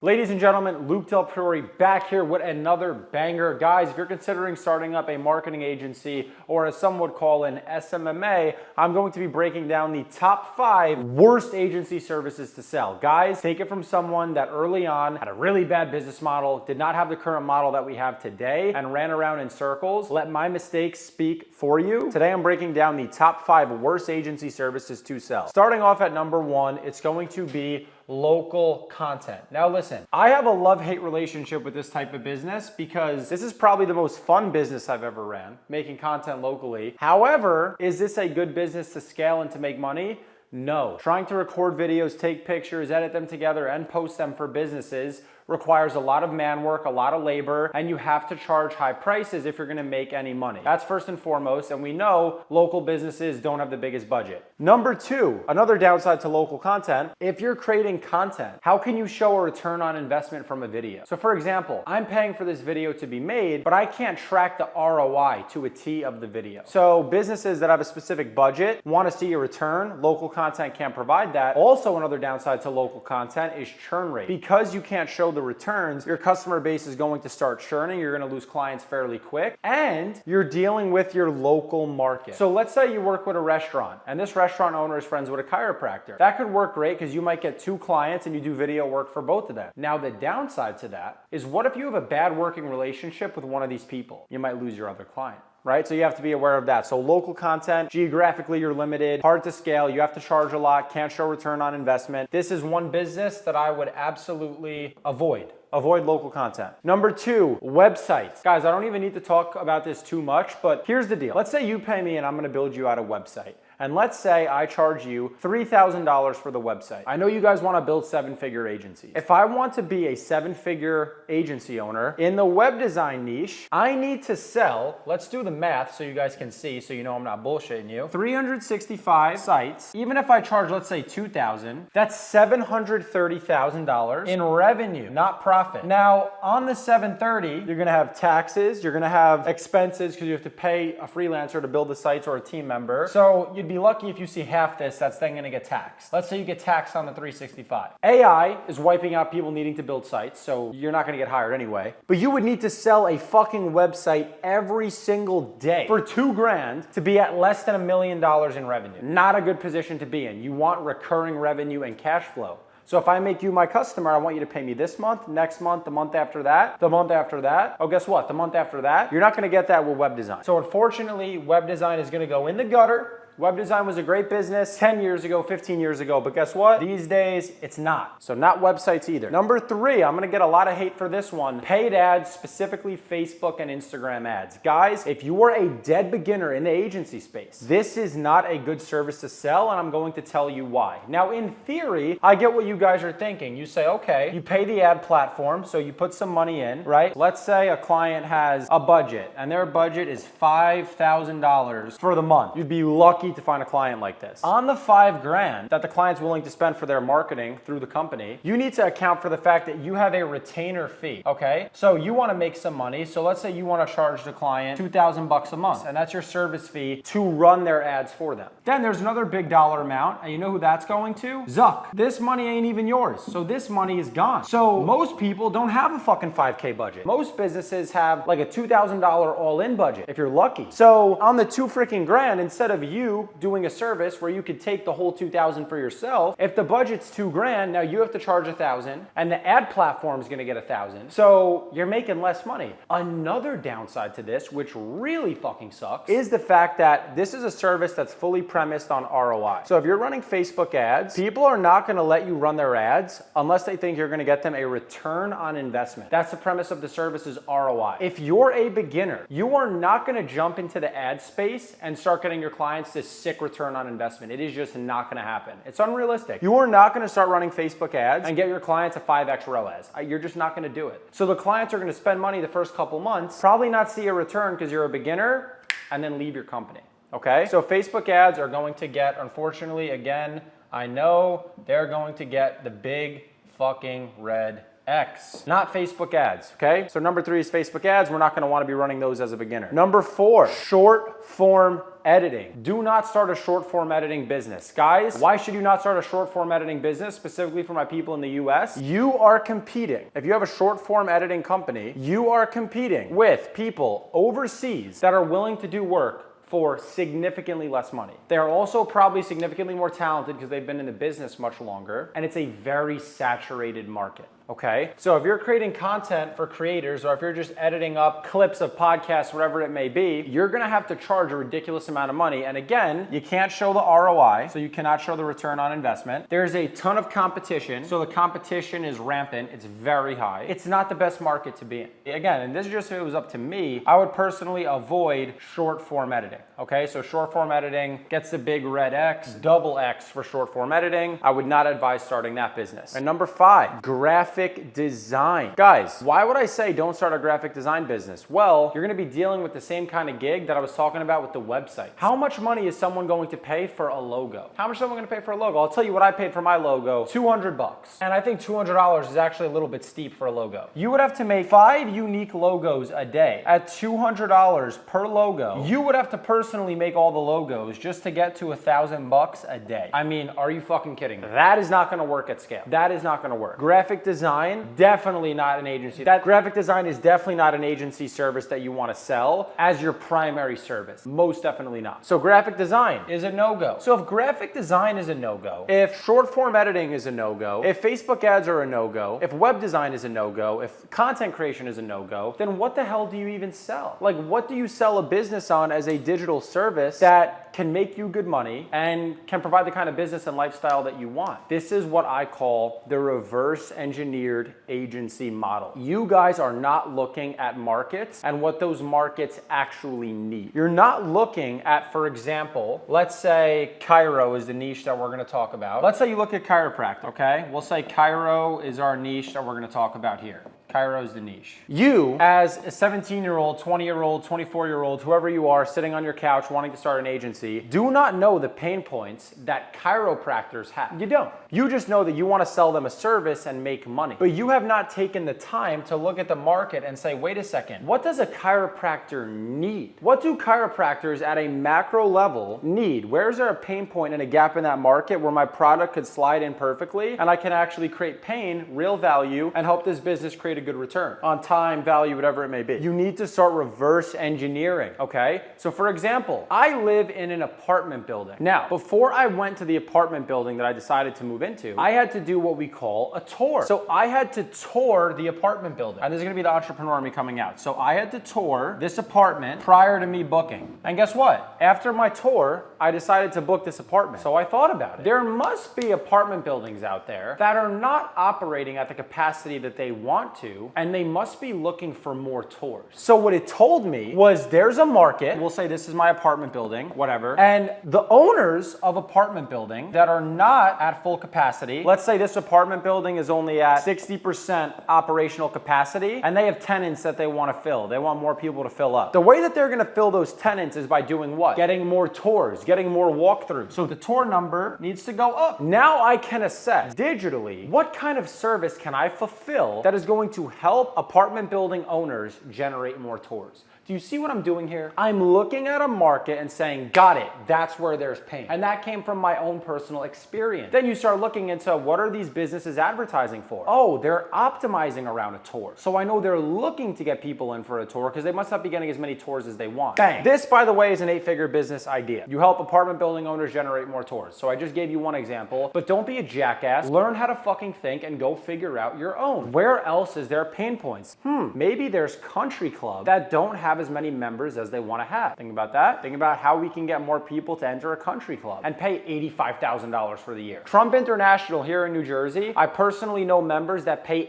Ladies and gentlemen, Luke Del Priore back here with another banger. Guys, if you're considering starting up a marketing agency, or as some would call an SMMA, I'm going to be breaking down the top 5 worst agency services to sell. Guys, take it from someone that early on had a really bad business model, did not have the current model that we have today, and ran around in circles. Let my mistakes speak for you. Today I'm breaking down the top 5 worst agency services to sell. Starting off at number 1, it's going to be local content. Now listen, I have a love-hate relationship with this type of business because this is probably the most fun business I've ever ran, making content locally. However, is this a good business to scale and to make money? No. Trying to record videos, take pictures, edit them together, and post them for businesses requires a lot of man work, a lot of labor, and you have to charge high prices if you're gonna make any money. That's first and foremost, and we know local businesses don't have the biggest budget. Number 2, another downside to local content, if you're creating content, how can you show a return on investment from a video? So for example, I'm paying for this video to be made, but I can't track the ROI to a T of the video. So businesses that have a specific budget want to see a return. Local content can't provide that. Also, another downside to local content is churn rate. Because you can't show the returns, your customer base is going to start churning, you're going to lose clients fairly quick, and you're dealing with your local market. So let's say you work with a restaurant, and this restaurant owner is friends with a chiropractor. That could work great because you might get 2 clients and you do video work for both of them. Now the downside to that is, what if you have a bad working relationship with one of these people? You might lose your other client. Right? So you have to be aware of that. So local content, geographically you're limited, hard to scale, you have to charge a lot, can't show return on investment. This is one business that I would absolutely avoid. Avoid local content. Number 2, websites. Guys, I don't even need to talk about this too much, but here's the deal. Let's say you pay me and I'm gonna build you out a website. And let's say I charge you $3,000 for the website. I know you guys wanna build 7-figure agencies. If I want to be a 7-figure agency owner in the web design niche, I need to sell, let's do the math so you guys can see, so you know I'm not bullshitting you, 365 sites. Even if I charge, let's say $2,000, that's $730,000 in revenue, not profit. Now, on the 730, you're gonna have taxes, you're gonna have expenses because you have to pay a freelancer to build the sites or a team member. So you'd be lucky if you see half this, that's then gonna get taxed. Let's say you get taxed on the 365. AI is wiping out people needing to build sites, so you're not gonna get hired anyway. But you would need to sell a fucking website every single day for $2,000 to be at less than $1 million in revenue. Not a good position to be in. You want recurring revenue and cash flow. So if I make you my customer, I want you to pay me this month, next month, the month after that, the month after that. Oh, guess what? The month after that, you're not gonna get that with web design. So unfortunately, web design is gonna go in the gutter. Web design was a great business 10 years ago, 15 years ago, but guess what? These days, it's not. So not websites either. Number 3, I'm gonna get a lot of hate for this one. Paid ads, specifically Facebook and Instagram ads. Guys, if you are a dead beginner in the agency space, this is not a good service to sell, and I'm going to tell you why. Now, in theory, I get what you guys are thinking. You say, okay, you pay the ad platform, so you put some money in, right? Let's say a client has a budget, and their budget is $5,000 for the month. You'd be lucky to find a client like this. On the $5,000 that the client's willing to spend for their marketing through the company, you need to account for the fact that you have a retainer fee, okay? So you wanna make some money, so let's say you wanna charge the client $2,000 a month, and that's your service fee to run their ads for them. Then there's another big dollar amount, and you know who that's going to? Zuck. This money ain't even yours, so this money is gone. So most people don't have a fucking $5K budget. Most businesses have like a $2,000 all-in budget, if you're lucky. So on the $2,000, instead of you doing a service where you could take the whole $2,000 for yourself, if the budget's $2,000, now you have to charge $1,000, and the ad platform is going to get $1,000. So you're making less money. Another downside to this, which really fucking sucks, is the fact that this is a service that's fully premised on ROI. So if you're running Facebook ads, people are not going to let you run their ads unless they think you're going to get them a return on investment. That's the premise of the service, is ROI. If you're a beginner, you are not going to jump into the ad space and start getting your clients this sick return on investment. It is just not gonna happen. It's unrealistic. You are not gonna start running Facebook ads and get your clients a 5x ROAS. You're just not gonna do it. So the clients are gonna spend money the first couple months, probably not see a return because you're a beginner, and then leave your company, okay? So Facebook ads are going to get, unfortunately, again, I know they're going to get the big fucking red X, not Facebook ads, okay? So number 3 is Facebook ads. We're not gonna wanna be running those as a beginner. Number 4, short form editing. Do not start a short form editing business. Guys, why should you not start a short form editing business, specifically for my people in the US? You are competing. If you have a short form editing company, you are competing with people overseas that are willing to do work for significantly less money. They are also probably significantly more talented because they've been in the business much longer, and it's a very saturated market. Okay, so if you're creating content for creators, or if you're just editing up clips of podcasts, whatever it may be, you're gonna have to charge a ridiculous amount of money. And again, you can't show the ROI, so you cannot show the return on investment. There's a ton of competition, so the competition is rampant, it's very high. It's not the best market to be in. Again, and this is just if it was up to me, I would personally avoid short form editing. Okay, so short form editing gets the big red X, double X for short form editing. I would not advise starting that business. And number 5, graphic design. Guys, why would I say don't start a graphic design business? Well, you're gonna be dealing with the same kind of gig that I was talking about with the website. How much money is someone going to pay for a logo? How much is someone gonna pay for a logo? I'll tell you what I paid for my logo, $200. And I think $200 is actually a little bit steep for a logo. You would have to make 5 unique logos a day at $200 per logo. You would have to personally make all the logos just to get to $1,000 a day. I mean, are you fucking kidding me? That is not gonna work at scale. That is not gonna work. Graphic design, definitely not an agency. That graphic design is definitely not an agency service that you want to sell as your primary service. Most definitely not. So graphic design is a no-go. So if graphic design is a no-go, if short form editing is a no-go, if Facebook ads are a no-go, if web design is a no-go, if content creation is a no-go, then what the hell do you even sell? Like, what do you sell a business on as a digital service that can make you good money and can provide the kind of business and lifestyle that you want? This is what I call the reverse engineered agency model. You guys are not looking at markets and what those markets actually need. You're not looking at, for example, let's say chiro is the niche that we're going to talk about. Let's say you look at chiropractic, okay? We'll say chiro is our niche that we're going to talk about here. Chiro is the niche. You, as a 17-year-old, 20-year-old, 24-year-old, whoever you are, sitting on your couch wanting to start an agency, do not know the pain points that chiropractors have. You don't. You just know that you want to sell them a service and make money. But you have not taken the time to look at the market and say, wait a second, what does a chiropractor need? What do chiropractors at a macro level need? Where is there a pain point and a gap in that market where my product could slide in perfectly and I can actually create pain, real value, and help this business create a good return on time, value, whatever it may be? You need to start reverse engineering, okay? So for example, I live in an apartment building. Now, before I went to the apartment building that I decided to move into, I had to do what we call a tour. So I had to tour the apartment building. And this is gonna be the entrepreneur in me coming out. So I had to tour this apartment prior to me booking. And guess what? After my tour, I decided to book this apartment. So I thought about it. There must be apartment buildings out there that are not operating at the capacity that they want to, and they must be looking for more tours. So what it told me was there's a market, we'll say this is my apartment building, whatever, and the owners of apartment building that are not at full capacity, let's say this apartment building is only at 60% operational capacity, and they have tenants that they want to fill. They want more people to fill up. The way that they're going to fill those tenants is by doing what? Getting more tours, getting more walkthroughs. So the tour number needs to go up. Now I can assess digitally what kind of service can I fulfill that is going to help apartment building owners generate more tours. Do you see what I'm doing here? I'm looking at a market and saying, got it, that's where there's pain. And that came from my own personal experience. Then you start looking into what are these businesses advertising for? Oh, they're optimizing around a tour. So I know they're looking to get people in for a tour because they must not be getting as many tours as they want. Bang. This, by the way, is an 8-figure business idea. You help apartment building owners generate more tours. So I just gave you one example, but don't be a jackass. Learn how to fucking think and go figure out your own. Where else is there pain points? Maybe there's country clubs that don't have as many members as they want to have. Think about that. Think about how we can get more people to enter a country club and pay $85,000 for the year. Trump International here in New Jersey, I personally know members that pay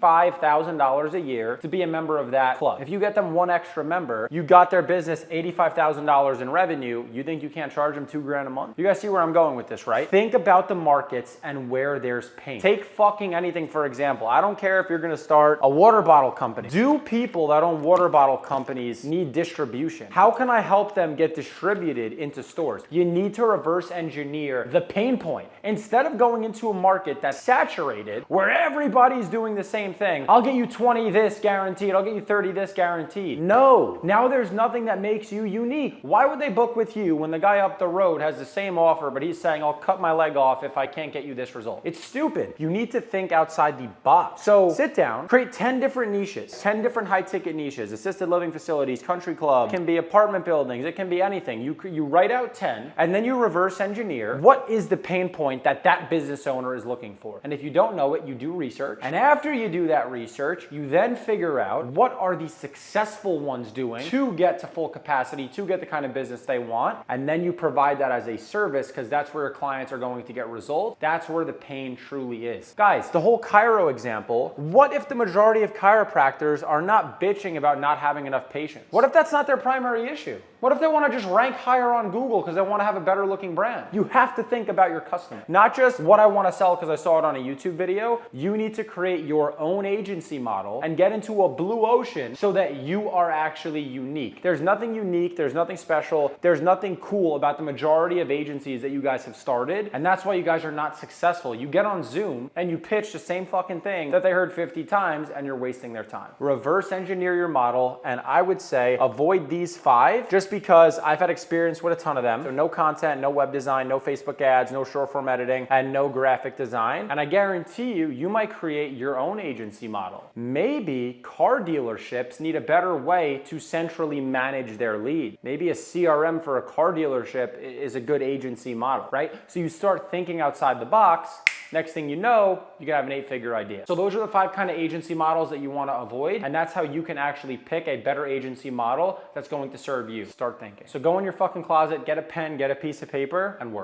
$85,000 a year to be a member of that club. If you get them one extra member, you got their business $85,000 in revenue. You think you can't charge them $2,000 a month? You guys see where I'm going with this, right? Think about the markets and where there's pain. Take fucking anything, for example. I don't care if you're going to start a water bottle company. Do people that own water bottle companies need distribution? How can I help them get distributed into stores? You need to reverse engineer the pain point. Instead of going into a market that's saturated, where everybody's doing the same thing, I'll get you 20 this guaranteed, I'll get you 30 this guaranteed. No, now there's nothing that makes you unique. Why would they book with you when the guy up the road has the same offer, but he's saying, I'll cut my leg off if I can't get you this result? It's stupid. You need to think outside the box. So sit down, create 10 different niches, 10 different high ticket niches, assisted living facilities, country club, it can be apartment buildings, it can be anything. You write out 10 and then you reverse engineer what is the pain point that that business owner is looking for. And if you don't know it, you do research. And after you do that research, you then figure out what are the successful ones doing to get to full capacity, to get the kind of business they want. And then you provide that as a service because that's where your clients are going to get results. That's where the pain truly is. Guys, the whole chiro example, what if the majority of chiropractors are not bitching about not having enough patients? What if that's not their primary issue? What if they want to just rank higher on Google because they want to have a better looking brand? You have to think about your customer. Not just what I want to sell because I saw it on a YouTube video. You need to create your own agency model and get into a blue ocean so that you are actually unique. There's nothing unique, there's nothing special, there's nothing cool about the majority of agencies that you guys have started, and that's why you guys are not successful. You get on Zoom and you pitch the same fucking thing that they heard 50 times and you're wasting their time. Reverse engineer your model, and I would say avoid these 5 just because I've had experience with a ton of them. So no content, no web design, no Facebook ads, no short form editing, and no graphic design. And I guarantee you, you might create your own agency model. Maybe car dealerships need a better way to centrally manage their lead. Maybe a CRM for a car dealership is a good agency model, right? So you start thinking outside the box. Next thing you know, you can have an 8-figure idea. So those are the 5 kind of agency models that you want to avoid. And that's how you can actually pick a better agency model that's going to serve you. Start thinking. So go in your fucking closet, get a pen, get a piece of paper, and work.